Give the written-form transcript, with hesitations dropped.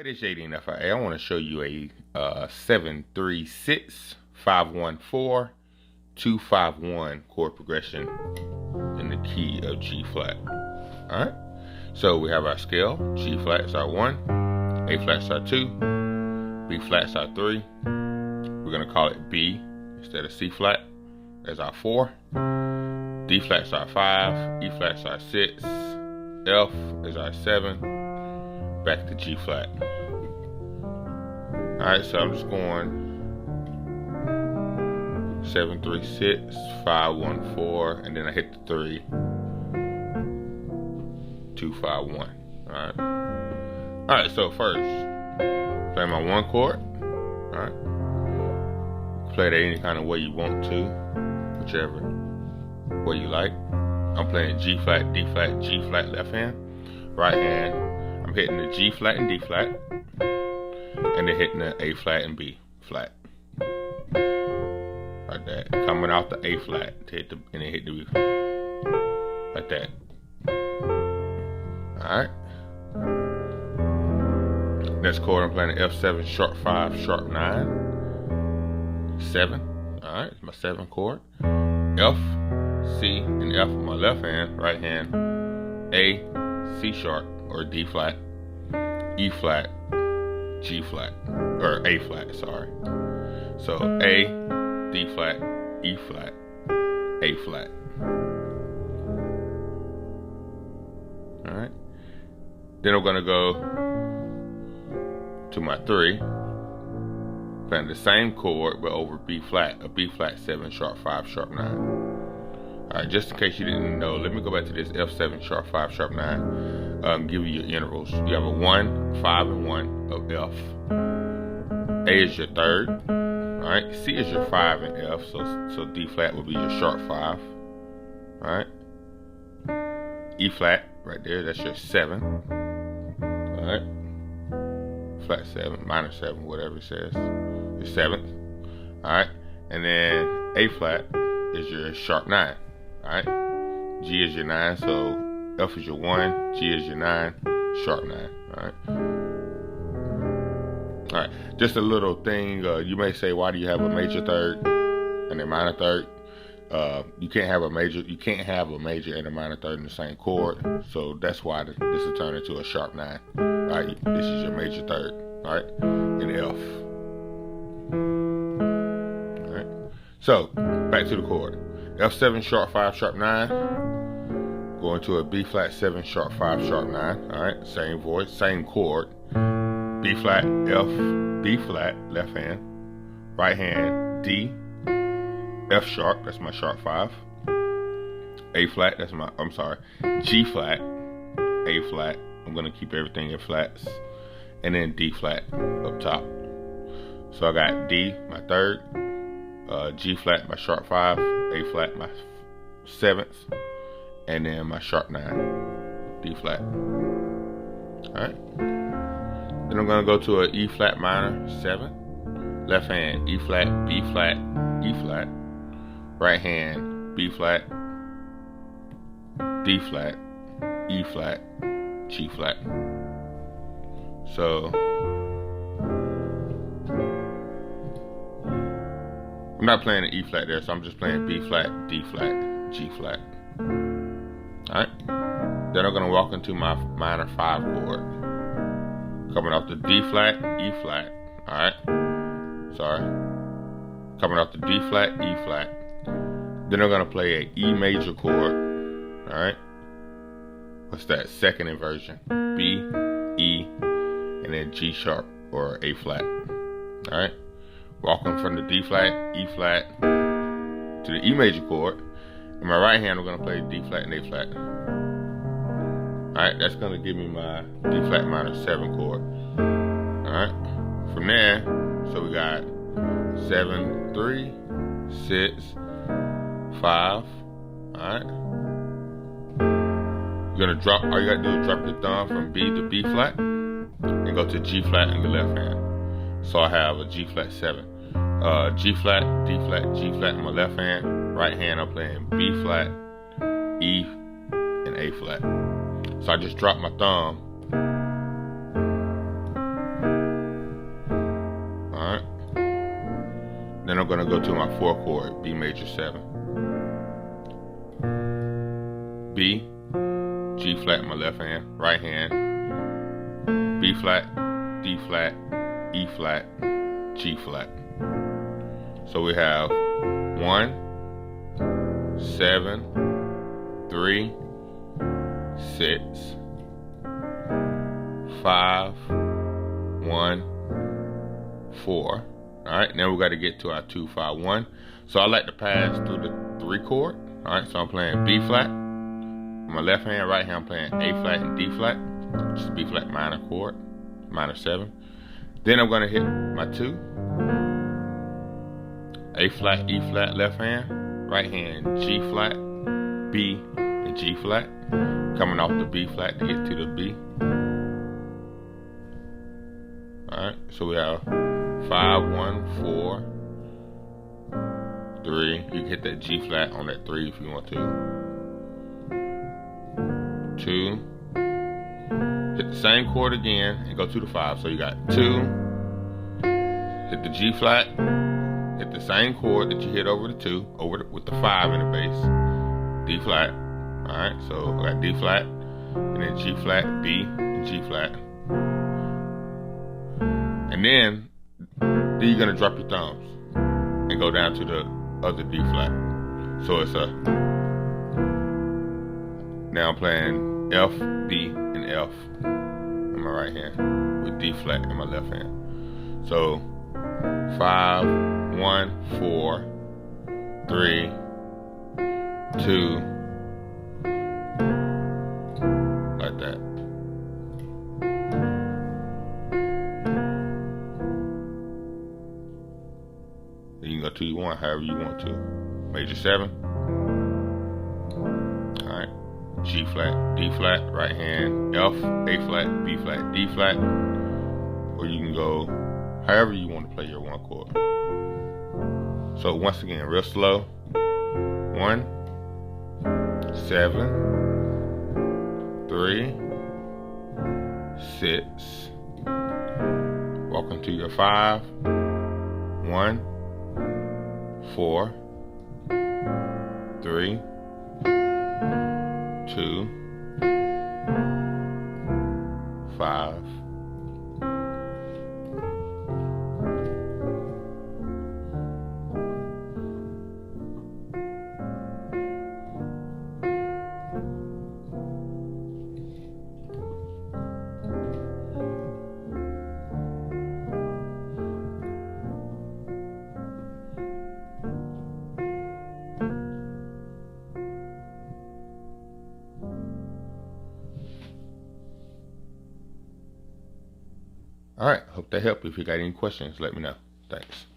Hey, this is JD and FIA. I want to show you a 7-3-6, 5-1-4, 2-5-1 chord progression in the key of G flat. Alright, so we have our scale. G flat is our 1, A flat is our 2, B flat is our 3. We're going to call it B instead of C flat as our 4. D flat is our 5, E flat is our 6, F is our 7. Back to G flat. Alright, so I'm just going 7-3-6, 5-1-4, and then I hit the 3, 2-5-1. Alright. Alright, so first, play my 1 chord. Alright. Play it any kind of way you want to, whichever way you like. I'm playing G flat, D flat, G flat, left hand. Right hand, I'm hitting the G flat and D flat, and then hitting the A flat and B flat. Like that. Coming out the A flat to hit the, and then hit the B. Like that. Alright. Next chord, I'm playing the F7, sharp 5, sharp 9. 7. Alright, it's my 7 chord. F, C, and F on my left hand, right hand. A, C sharp, or D flat, E flat, G flat, or A flat, sorry. So A, D flat, E flat, A flat. Alright. Then I'm gonna go to my 3, playing the same chord but over B flat, a B flat 7, sharp 5, sharp 9. Alright, just in case you didn't know, let me go back to this F7, sharp 5, sharp 9. Give you your intervals. You have a 1, 5, and 1 of F. A is your 3rd. Alright, C is your 5 and F, so D flat will be your sharp 5. Alright. E flat, right there, that's your 7. Alright. Flat 7, minor 7, whatever it says. Your 7th. Alright. And then A flat is your sharp 9. Alright. G is your 9, so F is your 1, G is your 9, sharp 9. Alright. Alright. Just a little thing. You may say, why do you have a major 3rd and a minor 3rd? You can't have a major and a minor 3rd in the same chord. So that's why this will turn into a sharp 9. Alright. This is your major 3rd. Alright. And F. Alright. So back to the chord. F7, sharp 5, sharp 9. Going to a B flat 7, sharp 5, sharp 9. Alright, same voice, same chord. B flat, F, B flat, left hand. Right hand, D, F sharp, that's my sharp 5. A flat, that's my, I'm sorry, G flat, A flat. I'm going to keep everything in flats. And then D flat up top. So I got D, my 3rd. G flat, my sharp 5. A flat, my 7th. And then my sharp 9, D flat. Alright. Then I'm gonna go to a E flat minor 7. Left hand, E flat, B flat, E flat. Right hand, B flat, D flat, E flat, G flat. So I'm not playing an E flat there, so I'm just playing B flat, D flat, G flat. Alright, then I'm going to walk into my minor 5 chord. Coming off the D flat, E flat. Alright, sorry. Coming off the D flat, E flat. Then I'm going to play a E major chord. Alright, what's that? 2nd inversion. B, E, and then G sharp or A flat. Alright, walking from the D flat, E flat to the E major chord. In my right hand, I'm going to play D flat and A flat. Alright, that's going to give me my D flat minor 7 chord. Alright, from there, so we got 7, 3, 6, 5. Alright. You're going to drop, all you got to do is drop your thumb from B to B flat and go to G flat in your left hand. So I have a G flat 7. G flat, D flat, G flat in my left hand. Right hand, I'm playing B flat, E, and A flat. So I just dropped my thumb Then I'm gonna go to my 4 chord, B major 7. B, G flat in my left hand, right hand, B flat, D flat, E flat, G flat. So we have 1, 7, 3, 6, 5, 1, 4. Alright, now we got to get to our 2, 5, 1. So I like to pass through the 3 chord. Alright, so I'm playing B flat. My left hand, right hand, I'm playing A flat and D flat. Just B flat minor chord, minor 7. Then I'm going to hit my 2. A flat, E flat, left hand. Right hand, G flat, B, and G flat. Coming off the B flat to get to the B. Alright, so we have 5, 1, 4, 3. You can hit that G flat on that 3 if you want to. 2. Hit the same chord again and go to the 5. So you got 2. Hit the G flat. Hit the same chord that you hit over the 2, with the 5 in the bass. D flat. Alright, so I got D flat, and then G flat, B, and G flat. And then you're gonna drop your thumbs and go down to the other D flat. So it's a, now I'm playing F, B, and F in my right hand with D flat in my left hand. So 5, 1, 4, 3, 2, like that. Then you can go to you want, however you want to. Major 7. Alright. G flat, D flat, right hand, F, A flat, B flat, D flat. Or you can go however you want to play your 1 chord. So once again, real slow. 1, 7, 3, 6. Walk into your 5. 1, 4, 3, 2, 5. Alright, hope that helped. If you got any questions, let me know. Thanks.